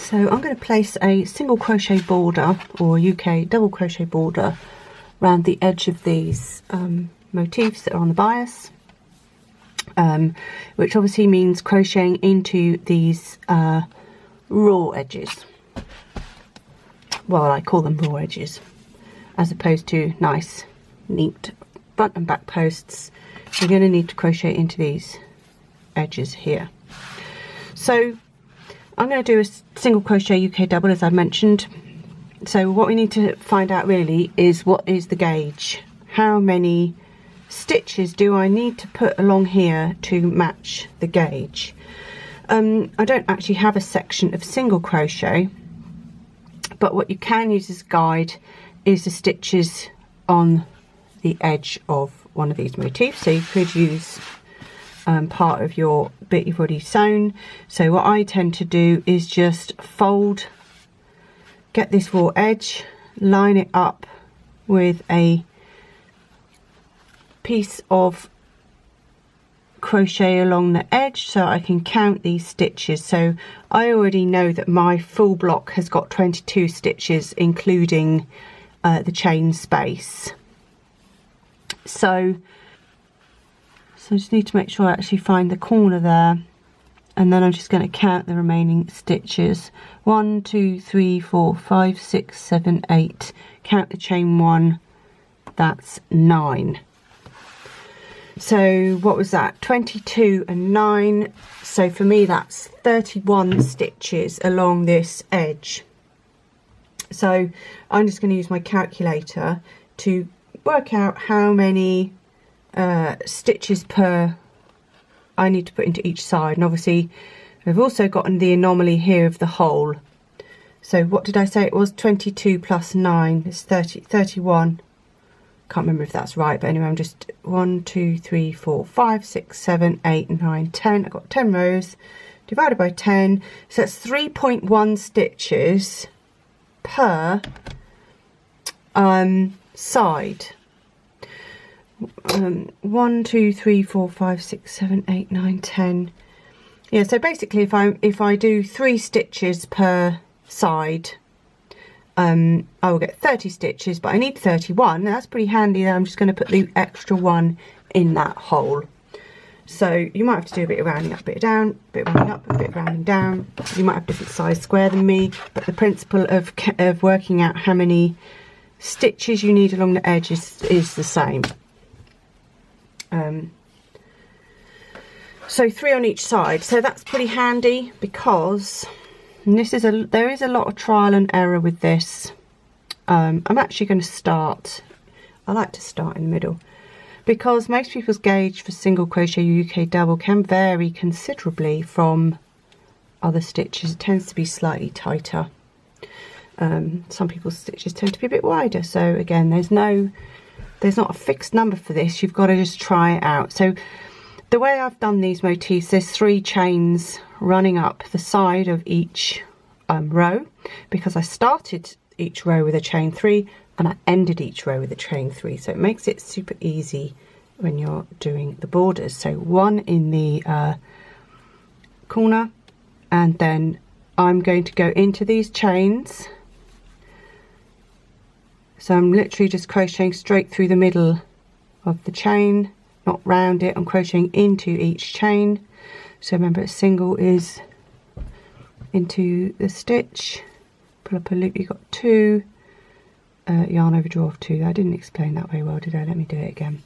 So I'm going to place a single crochet border or UK double crochet border around the edge of these motifs that are on the bias, which obviously means crocheting into these raw edges. Well, I call them raw edges as opposed to nice neat front and back posts. You're going to need to crochet into these edges here. So I'm going to do a single crochet UK double, as I mentioned. So what we need to find out really is what is the gauge. How many stitches do I need to put along here to match the gauge? I don't actually have a section of single crochet, but what you can use as a guide is the stitches on the edge of one of these motifs. So you could use part of your bit you've already sewn. So what I tend to do is just fold, get this raw edge, line it up with a piece of crochet along the edge so I can count these stitches. So I already know that my full block has got 22 stitches, including the chain space. So I just need to make sure I actually find the corner there, and then I'm just going to count the remaining stitches. 1, 2, 3, 4, 5, 6, 7, 8. Count the chain 1, that's 9. So what was that? 22 and 9. So for me that's 31 stitches along this edge. So I'm just going to use my calculator to work out how many stitches per I need to put into each side. And obviously we've also gotten the anomaly here of the hole. So what did I say it was? 22 plus 9 is 31. Can't remember if that's right, but anyway, I'm just 1, 2, 3, 4, 5, 6, 7, 8, 9, 10. I've got 10 rows divided by 10, so that's 3.1 stitches per side. 1, 2, 3, 4, 5, 6, 7, 8, 9, 10. Yeah, so basically if I do 3 stitches per side, I will get 30 stitches, but I need 31. Now, that's pretty handy. Then I'm just going to put the extra one in that hole. So you might have to do a bit of rounding up, a bit down, a bit of rounding up, a bit of rounding down. You might have a different size square than me, but the principle of working out how many stitches you need along the edge is the same. So 3 on each side. So that's pretty handy because, and there is a lot of trial and error with this. I'm actually going to start, I like to start in the middle, because most people's gauge for single crochet UK double can vary considerably from other stitches. It tends to be slightly tighter. Some people's stitches tend to be a bit wider. So again, there's not a fixed number for this. You've got to just try it out. So the way I've done these motifs, there's 3 chains running up the side of each row, because I started each row with a chain 3 and I ended each row with a chain 3, so it makes it super easy when you're doing the borders. So 1 in the corner, and then I'm going to go into these chains. So I'm literally just crocheting straight through the middle of the chain, not round it. I'm crocheting into each chain. So remember, a single is into the stitch, pull up a loop, you've got 2, yarn over, draw off 2. I didn't explain that very well, did I? Let me do it again.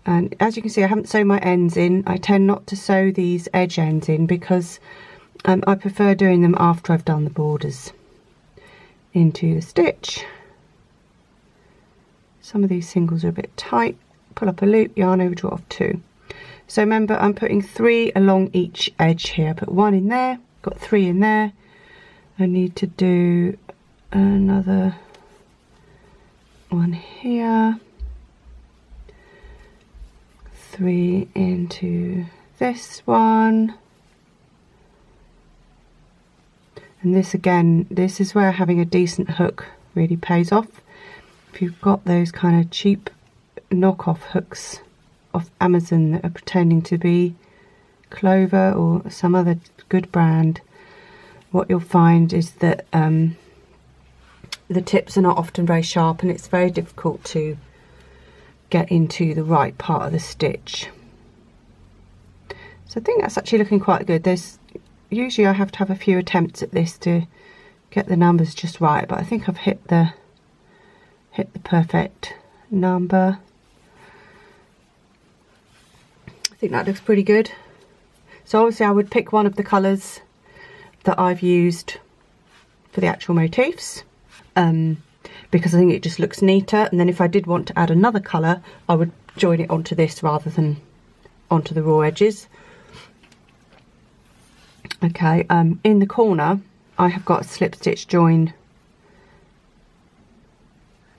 And as you can see, I haven't sewn my ends in. I tend not to sew these edge ends in because I prefer doing them after I've done the borders. Into the stitch. Some of these singles are a bit tight, pull up a loop, yarn over, draw off 2. So remember, I'm putting 3 along each edge here. Put 1 in there, got 3 in there. I need to do another one here. 3 into this one. And this again, this is where having a decent hook really pays off. If you've got those kind of cheap knockoff hooks off Amazon that are pretending to be Clover or some other good brand, what you'll find is that the tips are not often very sharp, and it's very difficult to get into the right part of the stitch. So I think that's actually looking quite good. There's usually I have to have a few attempts at this to get the numbers just right, but I think I've hit the perfect number. I think that looks pretty good. So obviously I would pick one of the colours that I've used for the actual motifs, because I think it just looks neater, and then if I did want to add another colour I would join it onto this rather than onto the raw edges. Okay, in the corner I have got a slip stitch join,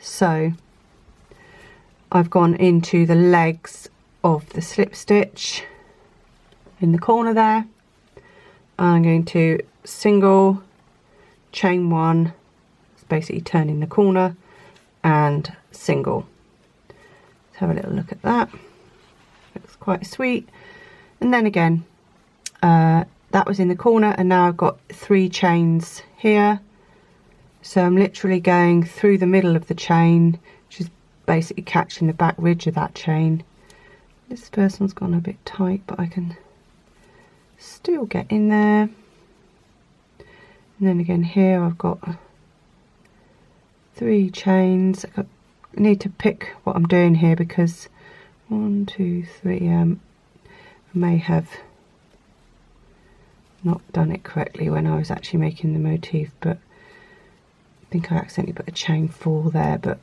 so I've gone into the legs of the slip stitch in the corner there. I'm going to single, chain one, it's basically turning the corner, and single. Let's have a little look at that. Looks quite sweet. And then again, that was in the corner, and now I've got 3 chains here, so I'm literally going through the middle of the chain, which is basically catching the back ridge of that chain. This first one's gone a bit tight, but I can still get in there. And then again here I've got 3 chains. I need to pick what I'm doing here, because 1, 2, 3, I may have not done it correctly when I was actually making the motif, but I think I accidentally put a chain 4 there. But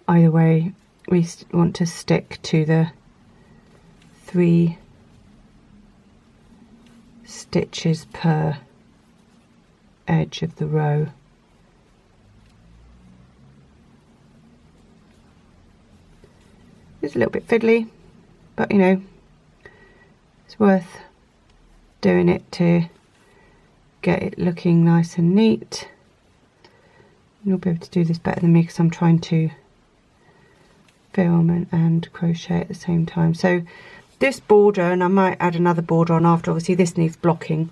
either way, we want to stick to the 3 stitches per edge of the row. It's a little bit fiddly, but you know, it's worth doing it to get it looking nice and neat. You'll be able to do this better than me because I'm trying to film and crochet at the same time. So this border, and I might add another border on after, obviously this needs blocking,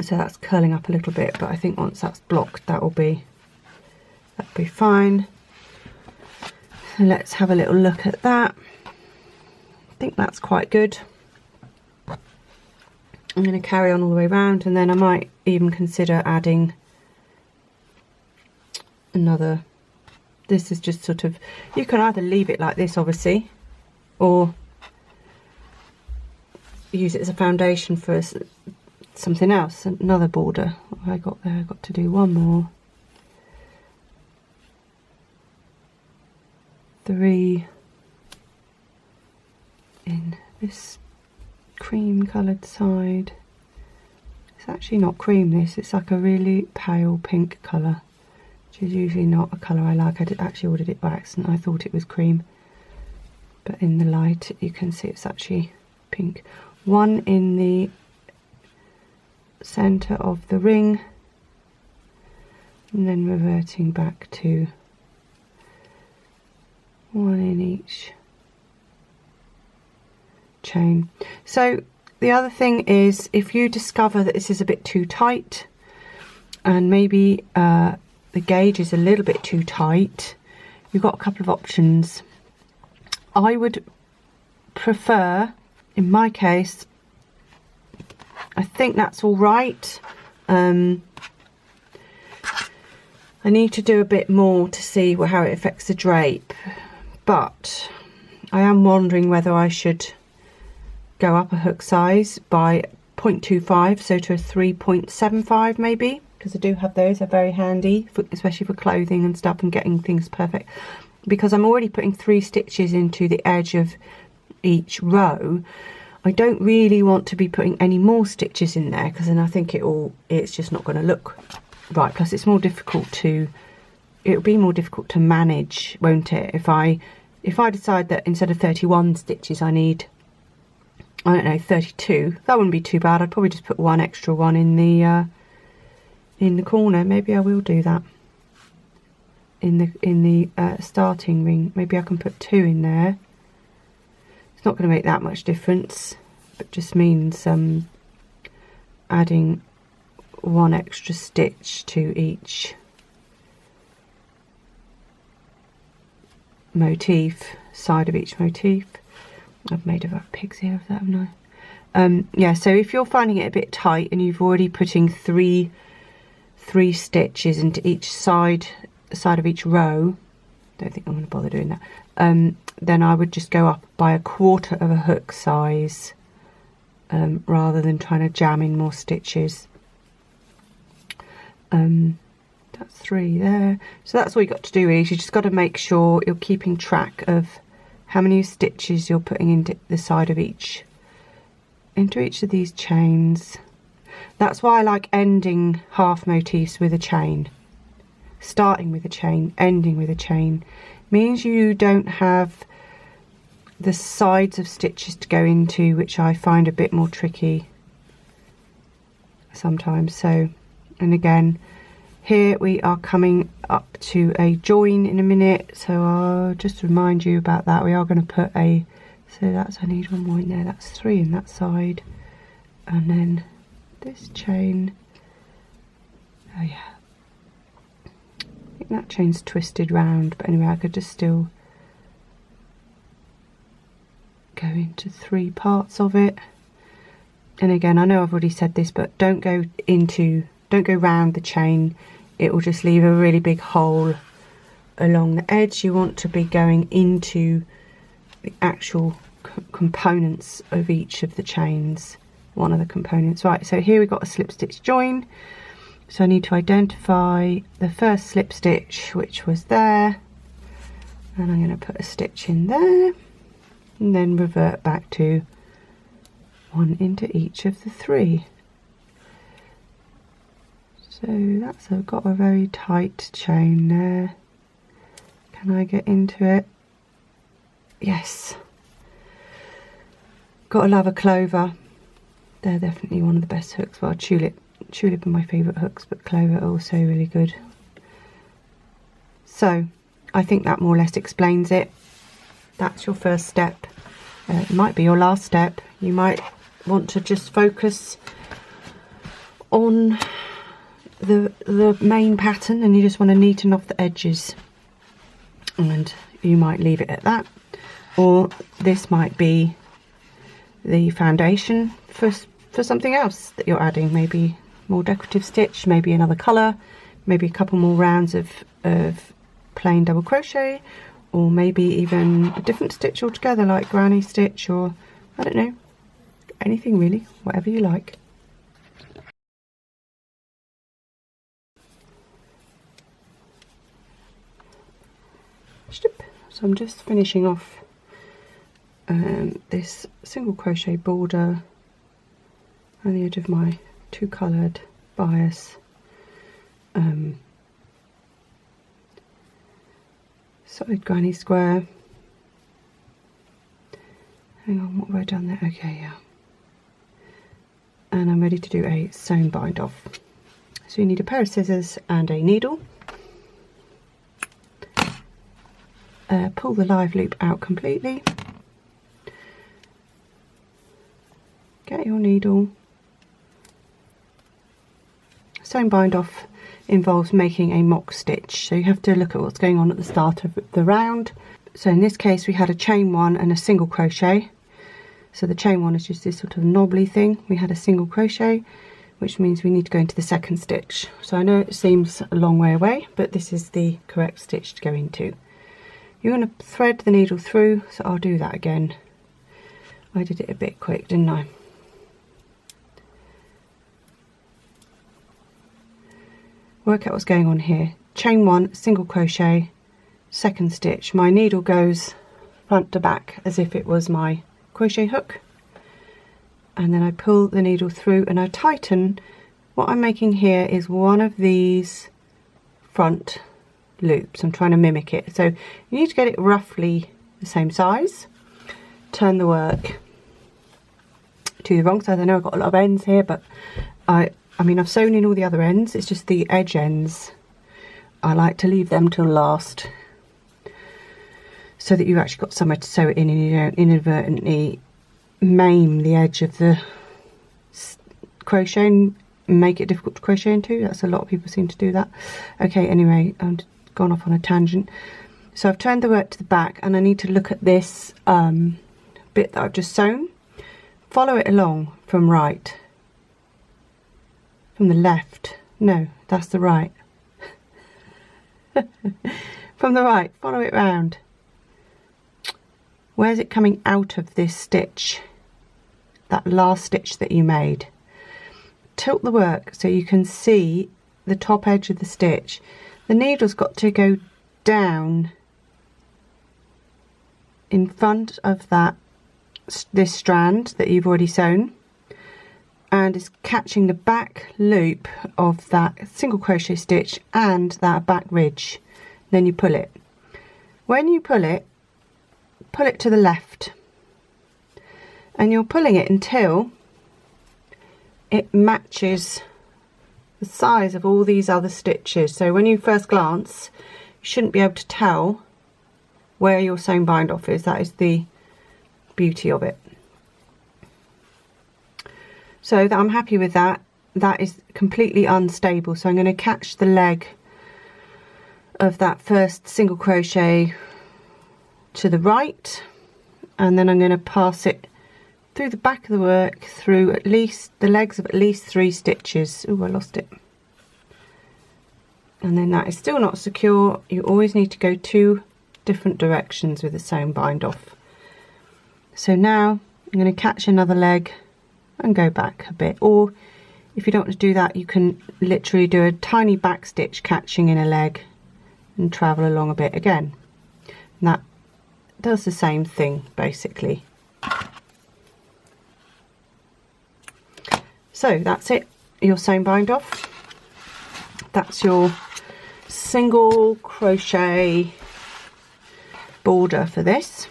so that's curling up a little bit, but I think once that's blocked that'll be fine. So let's have a little look at that. I think that's quite good. I'm going to carry on all the way around, and then I might even consider adding another. This is just sort of, you can either leave it like this obviously, or use it as a foundation for something else. Another border. What have I got there? I've got to do one more. 3 in this cream coloured side. It's actually not cream, this, it's like a really pale pink colour, which is usually not a colour I like. I actually ordered it by accident. I thought it was cream, but in the light you can see it's actually pink. 1 in the centre of the ring, and then reverting back to 1 in each chain. So the other thing is, if you discover that this is a bit too tight, and maybe the gauge is a little bit too tight, you've got a couple of options. I would prefer, in my case, I think that's all right. I need to do a bit more to see how it affects the drape, but I am wondering whether I should go up a hook size by 0.25, so to a 3.75 maybe, because I do have those. They're very handy, especially for clothing and stuff and getting things perfect, because I'm already putting 3 stitches into the edge of each row. I don't really want to be putting any more stitches in there, because then I think it's just not going to look right. Plus it's more difficult to, it'll be more difficult to manage, won't it, if I decide that instead of 31 stitches I need, I don't know, 32. That wouldn't be too bad. I'd probably just put 1 extra one in the corner. Maybe I will do that in the starting ring. Maybe I can put 2 in there. It's not going to make that much difference, but just means adding one extra stitch to each motif, side of each motif. I've made a pigs here of that, haven't I? Yeah, so if you're finding it a bit tight and you've already putting three stitches into each side of each row, don't think I'm going to bother doing that, then I would just go up by 1/4 of a hook size, rather than trying to jam in more stitches. That's 3 there. So that's all you got to do, really. You just got to make sure you're keeping track of how many stitches you're putting into the side of each of these chains. That's why I like ending half motifs with a chain. Starting with a chain, ending with a chain means you don't have the sides of stitches to go into, which I find a bit more tricky sometimes. So, and again, here we are coming up to a join in a minute, so I'll just remind you about that. We are going to put a, so that's, I need one more in there, that's 3 in that side, and then this chain, oh yeah, I think that chain's twisted round, but anyway, I could just still go into 3 parts of it. And again, I know I've already said this, but don't go round the chain. It will just leave a really big hole along the edge. You want to be going into the actual components of each of the chains, one of the components. Right, so here we've got a slip stitch join. So I need to identify the first slip stitch, which was there, and I'm going to put a stitch in there and then revert back to 1 into each of the 3. So that's, I've got a very tight chain there. Can I get into it? Yes. Gotta love a clover. They're definitely one of the best hooks. Well, tulip are my favourite hooks, but clover are also really good. So I think that more or less explains it. That's your first step. It might be your last step. You might want to just focus on the main pattern and you just want to neaten off the edges, and you might leave it at that, or this might be the foundation for something else that you're adding, maybe more decorative stitch, maybe another colour, maybe a couple more rounds of plain double crochet, or maybe even a different stitch altogether, like granny stitch, or I don't know, anything really, whatever you like. So I'm just finishing off this single crochet border on the edge of my 2 coloured bias solid granny square. Hang on, what have I done there? Okay, yeah. And I'm ready to do a sewn bind off. So you need a pair of scissors and a needle. Pull the live loop out completely. Get your needle. Sewn bind off involves making a mock stitch, so you have to look at what's going on at the start of the round. So in this case we had a chain 1 and a single crochet. So the chain 1 is just this sort of knobbly thing. We had a single crochet, which means we need to go into the second stitch. So I know it seems a long way away, but this is the correct stitch to go into. You're going to thread the needle through, so I'll do that again. I did it a bit quick, didn't I? Work out what's going on here. Chain 1, single crochet, second stitch. My needle goes front to back as if it was my crochet hook. And then I pull the needle through and I tighten. What I'm making here is one of these front loops. I'm trying to mimic it, so you need to get it roughly the same size. Turn the work to the wrong side. I know I've got a lot of ends here, but I mean I've sewn in all the other ends, it's just the edge ends I like to leave them till last, so that you've actually got somewhere to sew it in and you don't inadvertently maim the edge of the crochet and make it difficult to crochet into. That's a lot of people seem to do that. Okay, anyway, I've gone off on a tangent. So I've turned the work to the back, and I need to look at this bit that I've just sewn. Follow it along from right. From the left. No, that's the right. From the right, follow it round. Where's it coming out of this stitch? That last stitch that you made. Tilt the work so you can see the top edge of the stitch. The needle's got to go down in front of this strand that you've already sewn, and it's catching the back loop of that single crochet stitch and that back ridge. Then you pull it. When you pull it to the left, and you're pulling it until it matches the size of all these other stitches. So when you first glance, you shouldn't be able to tell where your sewn bind off is. That is the beauty of it. So I'm happy with that. That is completely unstable, so I'm going to catch the leg of that first single crochet to the right, and then I'm going to pass it through the back of the work, through at least the legs of at least 3 stitches. Oh, I lost it. And then that is still not secure. You always need to go 2 different directions with the sewn bind off. So now I'm going to catch another leg and go back a bit, or if you don't want to do that, you can literally do a tiny back stitch catching in a leg and travel along a bit again, and that does the same thing basically. So that's it, your sewn bind off. That's your single crochet border for this.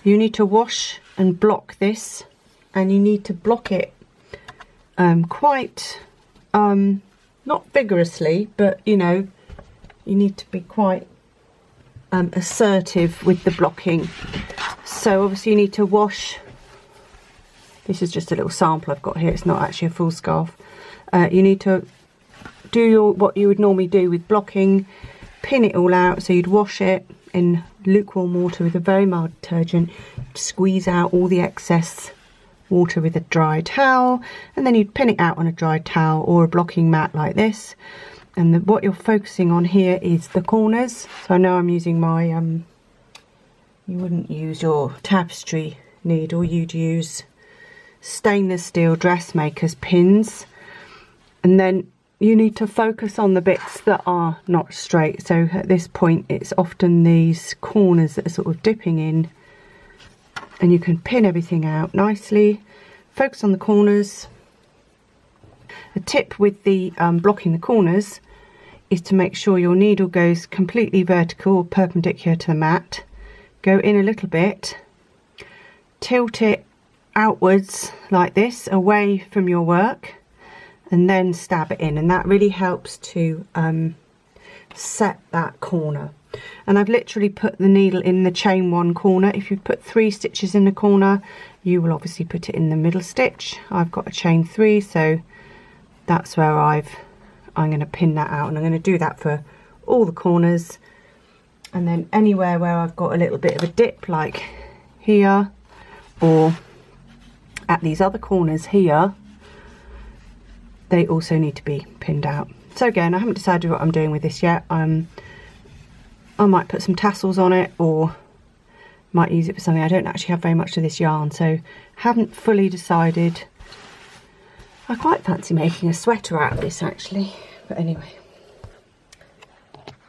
You need to wash and block this, and you need to block it quite not vigorously, but you know, you need to be quite assertive with the blocking. So obviously you need to wash. This is just a little sample I've got here, it's not actually a full scarf. You need to do what you would normally do with blocking, pin it all out. So you'd wash it in lukewarm water with a very mild detergent, squeeze out all the excess water with a dry towel, and then you'd pin it out on a dry towel or a blocking mat like this. And what you're focusing on here is the corners. So I know I'm using my you wouldn't use your tapestry needle, you'd use stainless steel dressmaker's pins, and then you need to focus on the bits that are not straight. So at this point it's often these corners that are sort of dipping in, and you can pin everything out nicely. Focus on the corners. A tip with the blocking the corners is to make sure your needle goes completely vertical or perpendicular to the mat. Go in a little bit, tilt it outwards like this, away from your work, and then stab it in, and that really helps to set that corner. And I've literally put the needle in the chain 1 corner. If you've put 3 stitches in the corner, you will obviously put it in the middle stitch. I've got a chain 3, so that's where I'm going to pin that out, and I'm going to do that for all the corners. And then anywhere where I've got a little bit of a dip, like here or at these other corners here, they also need to be pinned out. So again, I haven't decided what I'm doing with this yet. I might put some tassels on it, or might use it for something. I don't actually have very much of this yarn, so haven't fully decided. I quite fancy making a sweater out of this actually, but anyway.